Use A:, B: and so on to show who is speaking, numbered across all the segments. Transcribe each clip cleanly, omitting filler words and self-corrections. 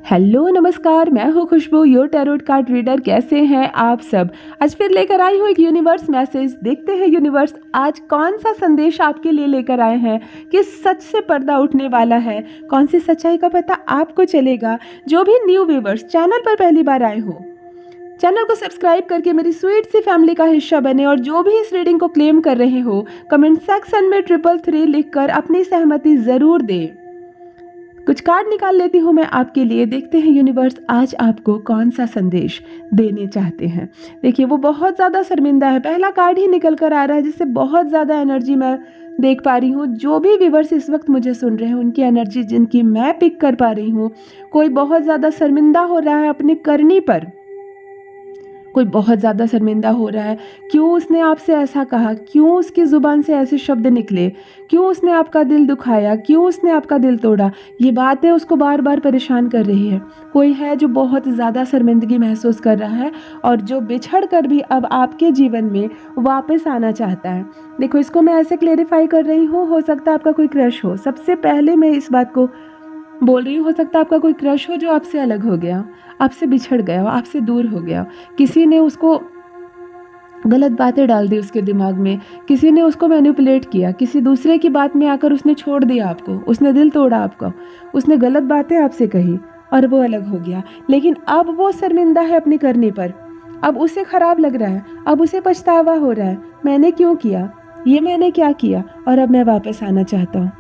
A: Hello नमस्कार, मैं हूँ खुशबू, योर टैरोट कार्ड रीडर। कैसे हैं आप सब। आज फिर लेकर आई हूँ एक यूनिवर्स मैसेज। देखते हैं यूनिवर्स आज कौन सा संदेश आपके लिए लेकर आए हैं। किस सच से पर्दा उठने वाला है, कौन सी सच्चाई का पता आपको चलेगा। जो भी न्यू व्यूवर्स चैनल पर पहली बार आए हो, चैनल को सब्सक्राइब करके मेरी स्वीट सी फैमिली का हिस्सा बने। और जो भी इस रीडिंग को क्लेम कर रहे हो, कमेंट सेक्शन में 333 लिखकर अपनी सहमति जरूर दें। कुछ कार्ड निकाल लेती हूँ मैं आपके लिए। देखते हैं यूनिवर्स आज आपको कौन सा संदेश देने चाहते हैं। देखिए, वो बहुत ज़्यादा शर्मिंदा है। पहला कार्ड ही निकल कर आ रहा है जिससे बहुत ज़्यादा एनर्जी मैं देख पा रही हूँ। जो भी व्यूवर्स इस वक्त मुझे सुन रहे हैं, उनकी एनर्जी जिनकी मैं पिक कर पा रही हूँ। कोई बहुत ज़्यादा शर्मिंदा हो रहा है अपनी करनी पर, कोई बहुत ज़्यादा शर्मिंदा हो रहा है। क्यों उसने आपसे ऐसा कहा, क्यों उसकी ज़ुबान से ऐसे शब्द निकले, क्यों उसने आपका दिल दुखाया, क्यों उसने आपका दिल तोड़ा। ये बातें उसको बार बार परेशान कर रही है। कोई है जो बहुत ज़्यादा शर्मिंदगी महसूस कर रहा है और जो बिछड़ कर भी अब आपके जीवन में वापस आना चाहता है। देखो, इसको मैं ऐसे क्लेरिफाई कर रही हूँ, हो सकता है आपका कोई क्रश हो। सबसे पहले मैं इस बात को बोल रही हूँ, हो सकता है आपका कोई क्रश हो जो आपसे अलग हो गया, आपसे बिछड़ गया, आपसे दूर हो गया। किसी ने उसको गलत बातें डाल दी उसके दिमाग में, किसी ने उसको मैनिपुलेट किया, किसी दूसरे की बात में आकर उसने छोड़ दिया आपको, उसने दिल तोड़ा आपका, उसने गलत बातें आपसे कही और वो अलग हो गया। लेकिन अब वो शर्मिंदा है अपनी करनी पर। अब उसे खराब लग रहा है, अब उसे पछतावा हो रहा है, मैंने क्यों किया, ये मैंने क्या किया, और अब मैं वापस आना चाहता हूँ।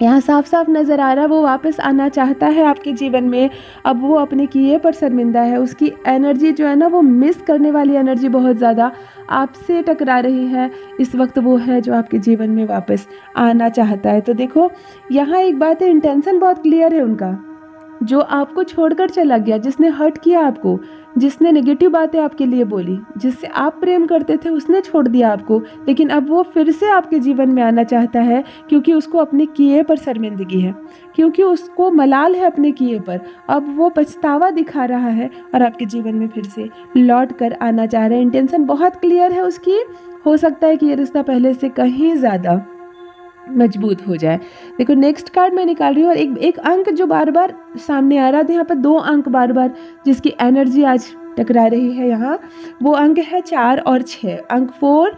A: यहाँ साफ साफ नज़र आ रहा है वो वापस आना चाहता है आपके जीवन में। अब वो अपने किए पर शर्मिंदा है। उसकी एनर्जी जो है ना, वो मिस करने वाली एनर्जी बहुत ज़्यादा आपसे टकरा रही है। इस वक्त वो है जो आपके जीवन में वापस आना चाहता है। तो देखो, यहाँ एक बात है, इंटेंशन बहुत क्लियर है उनका। जो आपको छोड़कर चला गया, जिसने हर्ट किया आपको, जिसने नेगेटिव बातें आपके लिए बोली, जिससे आप प्रेम करते थे, उसने छोड़ दिया आपको। लेकिन अब वो फिर से आपके जीवन में आना चाहता है क्योंकि उसको अपने किए पर शर्मिंदगी है, क्योंकि उसको मलाल है अपने किए पर। अब वो पछतावा दिखा रहा है और आपके जीवन में फिर से लौट कर आना चाह रहा है। इंटेंशन बहुत क्लियर है उसकी। हो सकता है कि ये रिश्ता पहले से कहीं ज़्यादा मजबूत हो जाए। देखो, नेक्स्ट कार्ड मैं निकाल रही हूँ और एक अंक जो बार बार सामने आ रहा था, यहाँ पर 2 अंक बार बार जिसकी एनर्जी आज टकरा रही है। यहाँ वो अंक है 4 और 6, अंक 4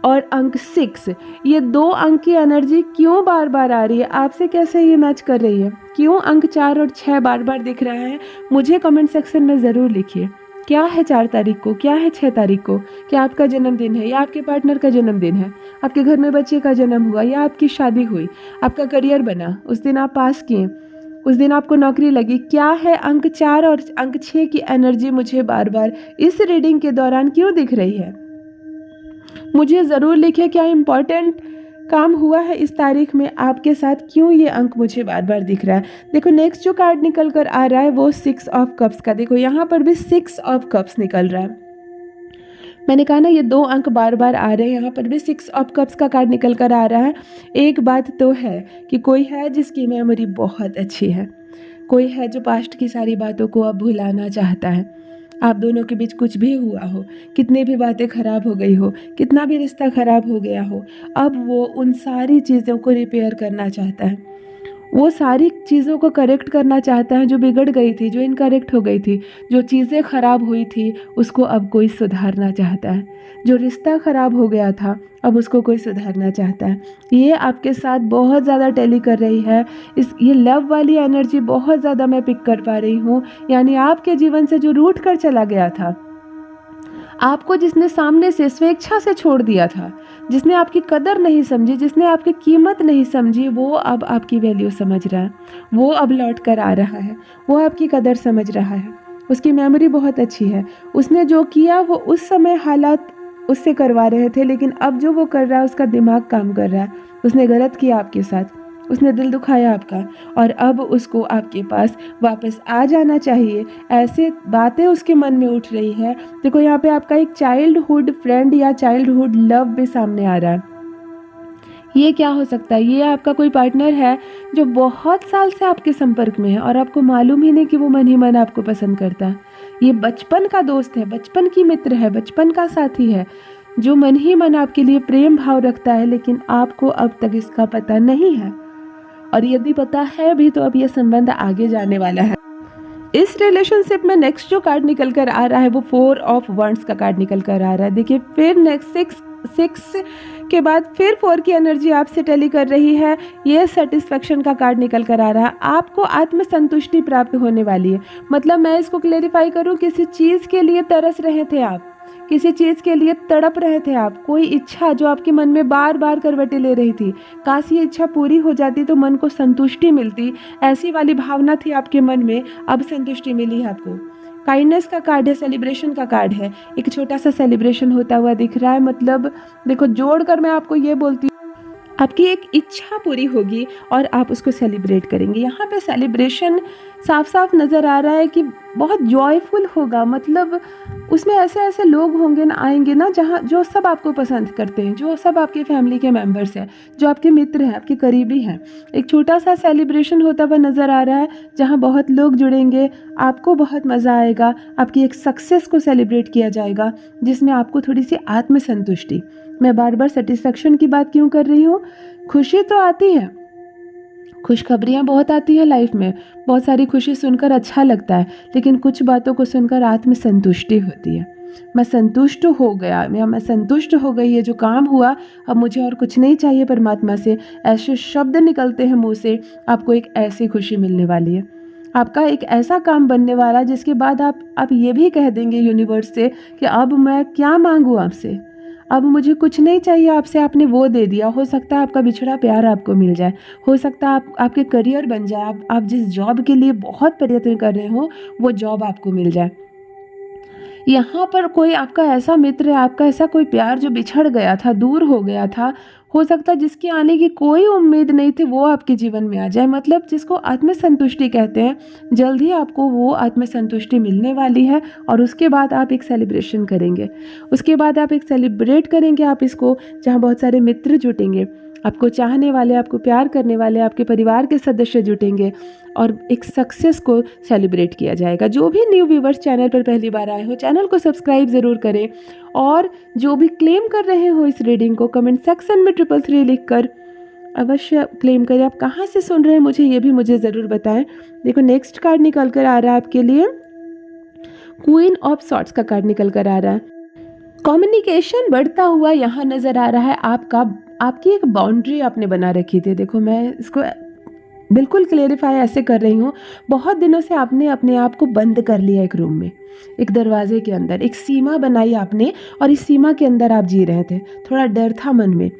A: और अंक 6। ये 2 अंक की एनर्जी क्यों बार बार आ रही है, आपसे कैसे ये मैच कर रही है, क्यों अंक 4 और 6 बार बार दिख रहा है, मुझे कमेंट सेक्शन में ज़रूर लिखिए। क्या है 4 तारीख को, क्या है 6 तारीख को, क्या आपका जन्मदिन है या आपके पार्टनर का जन्मदिन है, आपके घर में बच्चे का जन्म हुआ या आपकी शादी हुई, आपका करियर बना, उस दिन आप पास किए, उस दिन आपको नौकरी लगी। क्या है अंक 4 और अंक 6 की एनर्जी मुझे बार बार इस रीडिंग के दौरान क्यों दिख रही है, मुझे ज़रूर लिखिए। क्या इम्पोर्टेंट काम हुआ है इस तारीख में आपके साथ, क्यों ये अंक मुझे बार बार दिख रहा है। देखो, नेक्स्ट जो कार्ड निकल कर आ रहा है वो 6 ऑफ कप्स का। देखो, यहाँ पर भी 6 ऑफ कप्स निकल रहा है। मैंने कहा ना, ये 2 अंक बार बार आ रहे हैं। यहाँ पर भी 6 ऑफ कप्स का कार्ड निकल कर आ रहा है। एक बात तो है कि कोई है जिसकी मेमोरी बहुत अच्छी है, कोई है जो पास्ट की सारी बातों को अब भुलाना चाहता है। आप दोनों के बीच कुछ भी हुआ हो, कितनी भी बातें खराब हो गई हो, कितना भी रिश्ता खराब हो गया हो, अब वो उन सारी चीज़ों को रिपेयर करना चाहता है। वो सारी चीज़ों को करेक्ट करना चाहता है जो बिगड़ गई थी, जो इनकरेक्ट हो गई थी, जो चीज़ें खराब हुई थी, उसको अब कोई सुधारना चाहता है। जो रिश्ता खराब हो गया था, अब उसको कोई सुधारना चाहता है। ये आपके साथ बहुत ज़्यादा टैली कर रही है। ये लव वाली एनर्जी बहुत ज़्यादा मैं पिक कर पा रही हूँ। यानी आपके जीवन से जो रूठ कर चला गया था, आपको जिसने सामने से स्वेच्छा से छोड़ दिया था, जिसने आपकी कदर नहीं समझी, जिसने आपकी कीमत नहीं समझी, वो अब आपकी वैल्यू समझ रहा है। वो अब लौट कर आ रहा है, वो आपकी कदर समझ रहा है। उसकी मेमोरी बहुत अच्छी है। उसने जो किया वो उस समय हालात उससे करवा रहे थे, लेकिन अब जो वो कर रहा है उसका दिमाग काम कर रहा है। उसने गलत किया आपके साथ, उसने दिल दुखाया आपका, और अब उसको आपके पास वापस आ जाना चाहिए। ऐसे बातें उसके मन में उठ रही है। देखो, यहाँ पे आपका एक चाइल्डहुड फ्रेंड या चाइल्डहुड लव भी सामने आ रहा है। ये क्या हो सकता है, ये आपका कोई पार्टनर है जो बहुत साल से आपके संपर्क में है और आपको मालूम ही नहीं कि वो मन ही मन आपको पसंद करता है। ये बचपन का दोस्त है, बचपन की मित्र है, बचपन का साथी है, जो मन ही मन आपके लिए प्रेम भाव रखता है, लेकिन आपको अब तक इसका पता नहीं है। और यदि पता है भी तो अब ये संबंध आगे जाने वाला है। इस रिलेशनशिप में नेक्स्ट जो कार्ड निकल कर आ रहा है वो 4 ऑफ वंड्स का कार्ड निकल कर आ रहा है। देखिए फिर नेक्स्ट 6 के बाद फिर 4 की एनर्जी आपसे टैली कर रही है। ये सेटिस्फेक्शन का कार्ड निकल कर आ रहा है। आपको आत्मसंतुष्टि प्राप्त होने वाली है। मतलब मैं इसको क्लेरिफाई करूं, किसी चीज़ के लिए तरस रहे थे आप, किसी चीज़ के लिए तड़प रहे थे आप, कोई इच्छा जो आपके मन में बार बार करवटें ले रही थी, काश ये इच्छा पूरी हो जाती तो मन को संतुष्टि मिलती, ऐसी वाली भावना थी आपके मन में, अब संतुष्टि मिली है आपको। काइंडनेस का कार्ड है, सेलिब्रेशन का कार्ड है। एक छोटा सा सेलिब्रेशन होता हुआ दिख रहा है। मतलब देखो, जोड़कर मैं आपको ये बोलती हूँ, आपकी एक इच्छा पूरी होगी और आप उसको सेलिब्रेट करेंगे। यहाँ पे सेलिब्रेशन साफ साफ नज़र आ रहा है कि बहुत जॉयफुल होगा। मतलब उसमें ऐसे ऐसे लोग होंगे ना, आएंगे ना, जहाँ जो सब आपको पसंद करते हैं, जो सब आपके फैमिली के मेंबर्स हैं, जो आपके मित्र हैं, आपके करीबी हैं। एक छोटा सा सेलिब्रेशन होता हुआ नज़र आ रहा है जहाँ बहुत लोग जुड़ेंगे, आपको बहुत मज़ा आएगा, आपकी एक सक्सेस को सेलिब्रेट किया जाएगा जिसमें आपको थोड़ी सी आत्मसंतुष्टि। मैं बार बार सेटिस्फेक्शन की बात क्यों कर रही हूँ? खुशी तो आती है, खुशखबरियाँ बहुत आती है लाइफ में, बहुत सारी खुशी सुनकर अच्छा लगता है, लेकिन कुछ बातों को सुनकर आत्मसंतुष्टि होती है। मैं संतुष्ट हो गया, मैं संतुष्ट हो गई, ये जो काम हुआ अब मुझे और कुछ नहीं चाहिए परमात्मा से, ऐसे शब्द निकलते हैं मुँह से, आपको एक ऐसी खुशी मिलने वाली है। आपका एक ऐसा काम बनने वाला है जिसके बाद आप ये भी कह देंगे यूनिवर्स से कि अब मैं क्या मांगूँ आपसे, अब मुझे कुछ नहीं चाहिए आपसे, आपने वो दे दिया। हो सकता है आपका बिछड़ा प्यार आपको मिल जाए, हो सकता है आपके करियर बन जाए, आप जिस जॉब के लिए बहुत प्रयत्न कर रहे हो वो जॉब आपको मिल जाए। यहाँ पर कोई आपका ऐसा मित्र है, आपका ऐसा कोई प्यार जो बिछड़ गया था, दूर हो गया था, हो सकता है जिसकी आने की कोई उम्मीद नहीं थी, वो आपके जीवन में आ जाए। मतलब जिसको आत्मसंतुष्टि कहते हैं, जल्द ही आपको वो आत्मसंतुष्टि मिलने वाली है और उसके बाद आप एक सेलिब्रेशन करेंगे, उसके बाद आप एक सेलिब्रेट करेंगे आप इसको, जहाँ बहुत सारे मित्र जुटेंगे, आपको चाहने वाले, आपको प्यार करने वाले, आपके परिवार के सदस्य जुटेंगे और एक सक्सेस को सेलिब्रेट किया जाएगा। जो भी न्यू व्यूवर्स चैनल पर पहली बार आए हो, चैनल को सब्सक्राइब ज़रूर करें और जो भी क्लेम कर रहे हो इस रीडिंग को कमेंट सेक्शन में 333 लिखकर अवश्य क्लेम करें। आप कहाँ से सुन रहे हैं मुझे मुझे ज़रूर बताएं। देखो नेक्स्ट कार्ड निकल कर आ रहा है आपके लिए, क्वीन ऑफ सॉर्ड्स का कार्ड निकल कर आ रहा है। कम्युनिकेशन बढ़ता हुआ यहाँ नज़र आ रहा है। आपकी एक बाउंड्री आपने बना रखी थी। देखो मैं इसको बिल्कुल क्लेरिफाई ऐसे कर रही हूँ, बहुत दिनों से आपने अपने आप को बंद कर लिया एक रूम में, एक दरवाजे के अंदर, एक सीमा बनाई आपने और इस सीमा के अंदर आप जी रहे थे। थोड़ा डर था मन में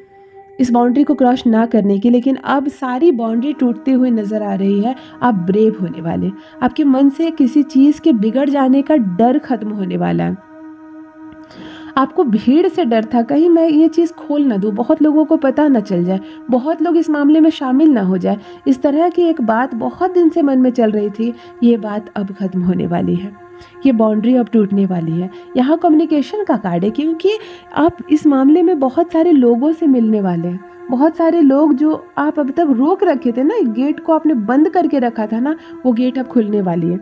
A: इस बाउंड्री को क्रॉस ना करने की, लेकिन अब सारी बाउंड्री टूटती हुई नज़र आ रही है। आप ब्रेव होने वाले, आपके मन से किसी चीज़ के बिगड़ जाने का डर खत्म होने वाला है। आपको भीड़ से डर था, कहीं मैं ये चीज़ खोल ना दूँ, बहुत लोगों को पता ना चल जाए, बहुत लोग इस मामले में शामिल ना हो जाए, इस तरह की एक बात बहुत दिन से मन में चल रही थी। ये बात अब खत्म होने वाली है, ये बाउंड्री अब टूटने वाली है। यहाँ कम्युनिकेशन का कार्ड है, क्योंकि आप इस मामले में बहुत सारे लोगों से मिलने वाले हैं। बहुत सारे लोग जो आप अब तक रोक रखे थे ना, एक गेट को आपने बंद करके रखा था ना, वो गेट अब खुलने वाली है।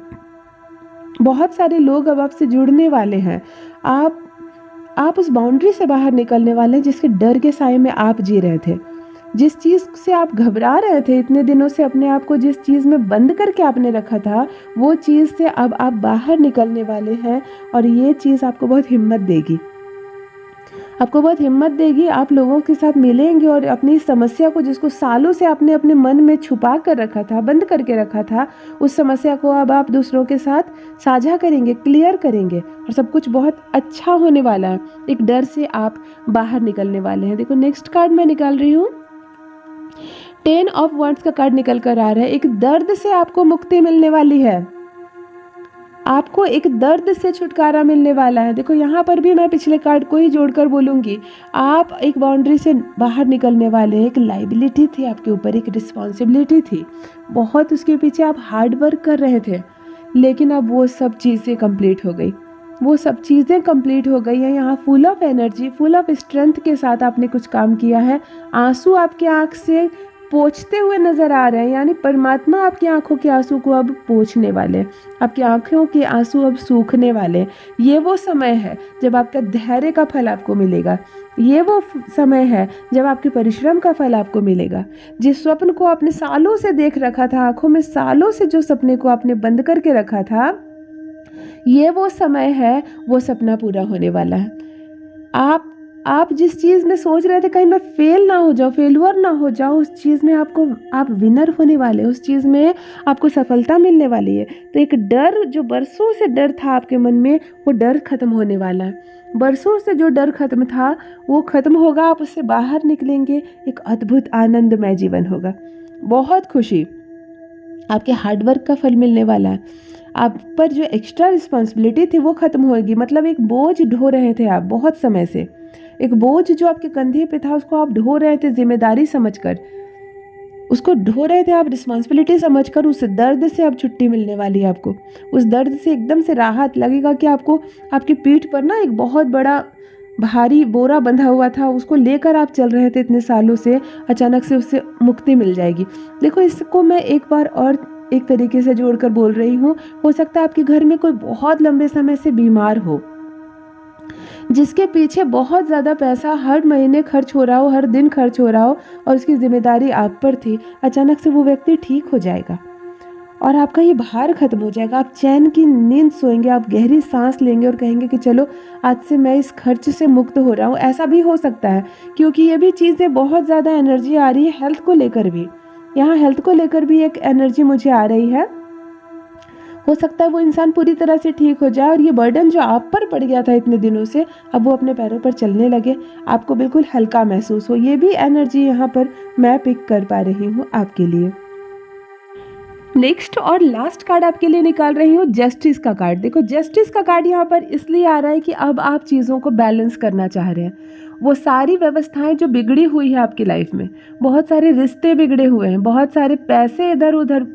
A: बहुत सारे लोग अब आपसे जुड़ने वाले हैं। आप उस बाउंड्री से बाहर निकलने वाले हैं जिसके डर के साए में आप जी रहे थे, जिस चीज़ से आप घबरा रहे थे इतने दिनों से, अपने आप को जिस चीज़ में बंद करके आपने रखा था, वो चीज़ से अब आप बाहर निकलने वाले हैं और ये चीज़ आपको बहुत हिम्मत देगी, आपको बहुत हिम्मत देगी। आप लोगों के साथ मिलेंगे और अपनी समस्या को, जिसको सालों से आपने अपने मन में छुपा कर रखा था, बंद करके रखा था, उस समस्या को अब आप दूसरों के साथ साझा करेंगे, क्लियर करेंगे और सब कुछ बहुत अच्छा होने वाला है। एक डर से आप बाहर निकलने वाले हैं। देखो नेक्स्ट कार्ड मैं निकाल रही हूँ, 10 ऑफ वंड्स का कार्ड निकल कर आ रहा है। एक दर्द से आपको मुक्ति मिलने वाली है, आपको एक दर्द से छुटकारा मिलने वाला है। देखो यहाँ पर भी मैं पिछले कार्ड को ही जोड़कर बोलूँगी, आप एक बाउंड्री से बाहर निकलने वाले हैं। एक लाइबिलिटी थी आपके ऊपर, एक रिस्पॉन्सिबिलिटी थी, बहुत उसके पीछे आप हार्ड वर्क कर रहे थे, लेकिन अब वो सब चीज़ें कंप्लीट हो गई, वो सब चीज़ें कंप्लीट हो गई हैं। यहाँ full of energy, full of strength के साथ आपने कुछ काम किया है। आंसू आपके आँख से पोंछते हुए नजर आ रहे हैं, यानी परमात्मा आपकी आंखों के आंसू को अब पोंछने वाले हैं, आपकी आंखों के आंसू अब सूखने वाले हैं। ये वो समय है जब आपका धैर्य का फल आपको मिलेगा। ये वो समय है जब आपके परिश्रम का फल आपको मिलेगा। जिस स्वप्न को आपने सालों से देख रखा था, आंखों में सालों से जो सपने को आपने बंद करके रखा था, ये वो समय है, वो सपना पूरा होने वाला है। आप जिस चीज़ में सोच रहे थे कहीं मैं फेल ना हो जाऊँ, फेलुअर ना हो जाऊँ, उस चीज़ में आप विनर होने वाले, उस चीज़ में आपको सफलता मिलने वाली है। तो एक डर, जो बरसों से डर था आपके मन में, वो डर खत्म होने वाला है। बरसों से जो डर खत्म था वो खत्म होगा, आप उससे बाहर निकलेंगे, एक अद्भुत आनंदमय जीवन होगा। बहुत खुशी, आपके हार्डवर्क का फल मिलने वाला है। आप पर जो एक्स्ट्रा रिस्पॉन्सिबिलिटी थी वो खत्म होगी। मतलब एक बोझ ढो रहे थे आप बहुत समय से, एक बोझ जो आपके कंधे पे था उसको आप ढो रहे थे जिम्मेदारी समझकर, उसको ढो रहे थे आप रिस्पॉन्सिबिलिटी समझकर। उस दर्द से अब छुट्टी मिलने वाली है आपको, उस दर्द से एकदम से राहत लगेगा कि आपको आपकी पीठ पर ना एक बहुत बड़ा भारी बोरा बंधा हुआ था, उसको लेकर आप चल रहे थे इतने सालों से, अचानक से उससे मुक्ति मिल जाएगी। देखो, इसको मैं एक बार और एक तरीके से जोड़कर बोल रही हूँ। हो सकता है आपके घर में कोई बहुत लंबे समय से बीमार हो, जिसके पीछे बहुत ज़्यादा पैसा हर महीने खर्च हो रहा हो, हर दिन खर्च हो रहा हो, और उसकी जिम्मेदारी आप पर थी। अचानक से वो व्यक्ति ठीक हो जाएगा और आपका ये भार खत्म हो जाएगा। आप चैन की नींद सोएंगे, आप गहरी सांस लेंगे और कहेंगे कि चलो आज से मैं इस खर्च से मुक्त हो रहा हूँ। ऐसा भी हो सकता है, क्योंकि ये भी चीज़ें बहुत ज़्यादा एनर्जी आ रही है हेल्थ को लेकर भी। यहाँ हेल्थ को लेकर भी एक एनर्जी मुझे आ रही है। हो सकता है वो इंसान पूरी तरह से ठीक हो जाए और ये बर्डन जो आप पर पड़ गया था इतने दिनों से, अब वो अपने पैरों पर चलने लगे, आपको बिल्कुल हल्का महसूस हो। ये भी एनर्जी यहाँ पर मैं पिक कर पा रही हूँ आपके लिए। नेक्स्ट और लास्ट कार्ड आपके लिए निकाल रही हूँ, जस्टिस का कार्ड। देखो, जस्टिस का कार्ड यहाँ पर इसलिए आ रहा है कि अब आप चीज़ों को बैलेंस करना चाह रहे हैं। वो सारी व्यवस्थाएं जो बिगड़ी हुई है आपकी लाइफ में, बहुत सारे रिश्ते बिगड़े हुए हैं, बहुत सारे पैसे इधर उधर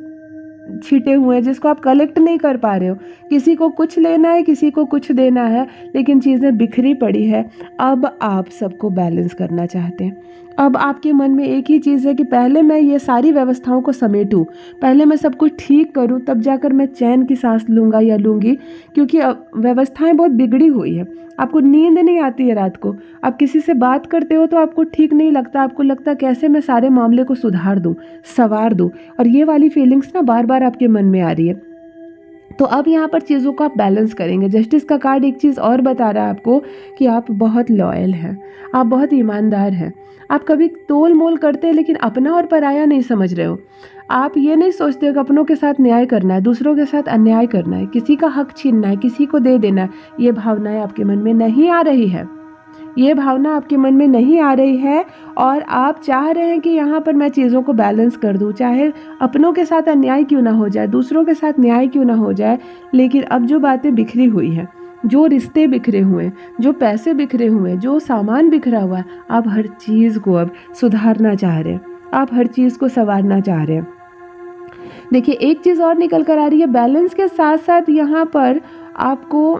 A: छिटे हुए हैं जिसको आप कलेक्ट नहीं कर पा रहे हो। किसी को कुछ लेना है, किसी को कुछ देना है, लेकिन चीज़ें बिखरी पड़ी है। अब आप सबको बैलेंस करना चाहते हैं। अब आपके मन में एक ही चीज़ है कि पहले मैं ये सारी व्यवस्थाओं को समेटूं, पहले मैं सब कुछ ठीक करूं, तब जाकर मैं चैन की सांस लूँगा या लूँगी, क्योंकि व्यवस्थाएं बहुत बिगड़ी हुई है। आपको नींद नहीं आती है रात को, आप किसी से बात करते हो तो आपको ठीक नहीं लगता, आपको लगता कैसे मैं सारे मामले को सुधार दूं, संवार दूं, और ये वाली फीलिंग्स ना बार बार आपके मन में आ रही है। तो अब यहाँ पर चीज़ों को आप बैलेंस करेंगे। जस्टिस का कार्ड एक चीज़ और बता रहा है आपको कि आप बहुत लॉयल हैं, आप बहुत ईमानदार हैं, आप कभी तोल मोल करते हैं लेकिन अपना और पराया नहीं समझ रहे हो। आप ये नहीं सोचते कि अपनों के साथ न्याय करना है, दूसरों के साथ अन्याय करना है, किसी का हक छीनना है, किसी को दे देना है। ये भावनाएं आपके मन में नहीं आ रही है, ये भावना आपके मन में नहीं आ रही है, और आप चाह रहे हैं कि यहाँ पर मैं चीज़ों को बैलेंस कर दूँ, चाहे अपनों के साथ अन्याय क्यों ना हो जाए, दूसरों के साथ न्याय क्यों ना हो जाए। लेकिन अब जो बातें बिखरी हुई हैं, जो रिश्ते बिखरे हुए हैं, जो पैसे बिखरे हुए हैं, जो सामान बिखरा हुआ है, आप हर चीज़ को अब सुधारना चाह रहे हैं, आप हर चीज़ को संवारना चाह रहे हैं। देखिए, एक चीज़ और निकल कर आ रही है, बैलेंस के साथ साथ यहाँ पर आपको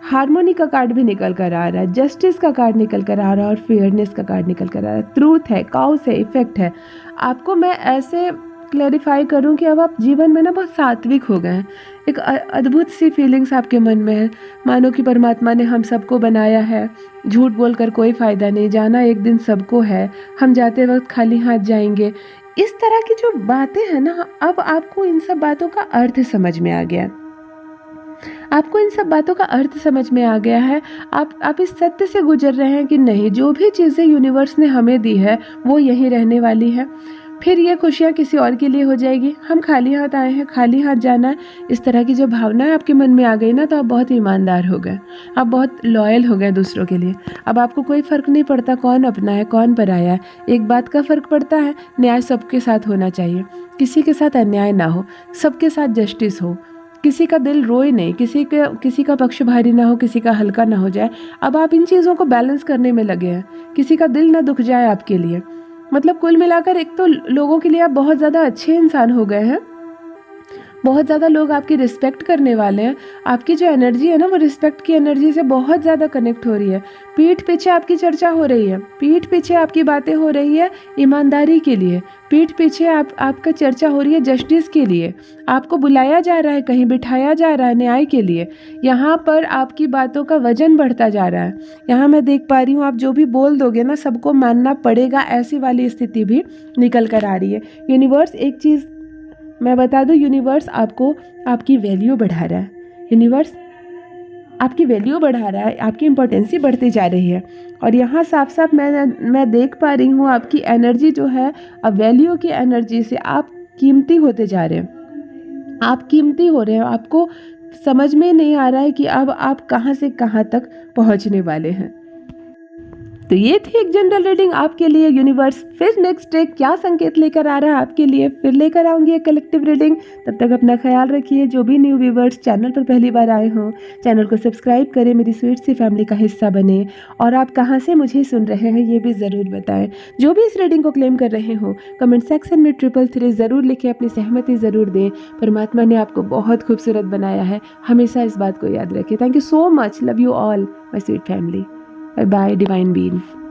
A: हार्मोनी का कार्ड भी निकल कर आ रहा है, जस्टिस का कार्ड निकल कर आ रहा है, और फेयरनेस का कार्ड निकल कर आ रहा है। ट्रूथ है, काउस है, इफेक्ट है। आपको मैं ऐसे क्लैरिफाई करूं कि अब आप जीवन में ना बहुत सात्विक हो गए हैं। एक अद्भुत सी फीलिंग्स आपके मन में है, मानो कि परमात्मा ने हम सबको बनाया है, झूठ बोलकर कोई फ़ायदा नहीं, जाना एक दिन सबको है, हम जाते वक्त खाली हाथ जाएंगे। इस तरह की जो बातें हैं ना, अब आपको इन सब बातों का अर्थ समझ में आ गया, आपको इन सब बातों का अर्थ समझ में आ गया है। आप इस सत्य से गुजर रहे हैं कि नहीं, जो भी चीज़ें यूनिवर्स ने हमें दी है वो यहीं रहने वाली है, फिर ये खुशियाँ किसी और के लिए हो जाएगी, हम खाली हाथ आए हैं, खाली हाथ जाना है। इस तरह की जो भावनाएं आपके मन में आ गई ना, तो आप बहुत ईमानदार हो गए, आप बहुत लॉयल हो गए दूसरों के लिए। अब आपको कोई फ़र्क नहीं पड़ता कौन अपना है कौन पराया है। एक बात का फ़र्क पड़ता है, न्याय सबके साथ होना चाहिए, किसी के साथ अन्याय ना हो, सबके साथ जस्टिस हो, किसी का दिल रोए नहीं, किसी का पक्ष भारी ना हो, किसी का हल्का ना हो जाए। अब आप इन चीज़ों को बैलेंस करने में लगे हैं, किसी का दिल ना दुख जाए आपके लिए। मतलब कुल मिलाकर एक तो लोगों के लिए आप बहुत ज़्यादा अच्छे इंसान हो गए हैं, बहुत ज़्यादा लोग आपकी रिस्पेक्ट करने वाले हैं। आपकी जो एनर्जी है ना, वो रिस्पेक्ट की एनर्जी से बहुत ज़्यादा कनेक्ट हो रही है। पीठ पीछे आपकी चर्चा हो रही है, पीठ पीछे आपकी बातें हो रही है ईमानदारी के लिए, पीठ पीछे आपका चर्चा हो रही है जस्टिस के लिए, आपको बुलाया जा रहा है, कहीं बिठाया जा रहा है न्याय के लिए। यहाँ पर आपकी बातों का वजन बढ़ता जा रहा है। यहाँ मैं देख पा रही हूँ, आप जो भी बोल दोगे ना, सबको मानना पड़ेगा, ऐसी वाली स्थिति भी निकल कर आ रही है। यूनिवर्स एक चीज़ मैं बता दूं, यूनिवर्स आपको आपकी वैल्यू बढ़ा रहा है। यूनिवर्स आपकी वैल्यू बढ़ा रहा है, आपकी इम्पोर्टेंसी बढ़ती जा रही है। और यहाँ साफ साफ मैं देख पा रही हूँ, आपकी एनर्जी जो है, अब वैल्यू की एनर्जी से आप कीमती होते जा रहे हैं। आप कीमती हो रहे हैं। आपको समझ में नहीं आ रहा है कि अब आप कहाँ से कहाँ तक पहुँचने वाले हैं। तो ये थी एक जनरल रीडिंग आपके लिए। यूनिवर्स फिर नेक्स्ट डे क्या संकेत लेकर आ रहा है आपके लिए, फिर लेकर आऊंगी एक कलेक्टिव रीडिंग। तब तक अपना ख्याल रखिए। जो भी न्यू व्यूवर्स चैनल पर पहली बार आए हों, चैनल को सब्सक्राइब करें, मेरी स्वीट सी फैमिली का हिस्सा बने। और आप कहाँ से मुझे सुन रहे हैं ये भी ज़रूर बताएं। जो भी इस रीडिंग को क्लेम कर रहे हो, कमेंट सेक्शन में 333 ज़रूर लिखें, अपनी सहमति ज़रूर दें। परमात्मा ने आपको बहुत खूबसूरत बनाया है, हमेशा इस बात को याद रखें। Thank you so much, love you all my sweet family. Bye bye divine being.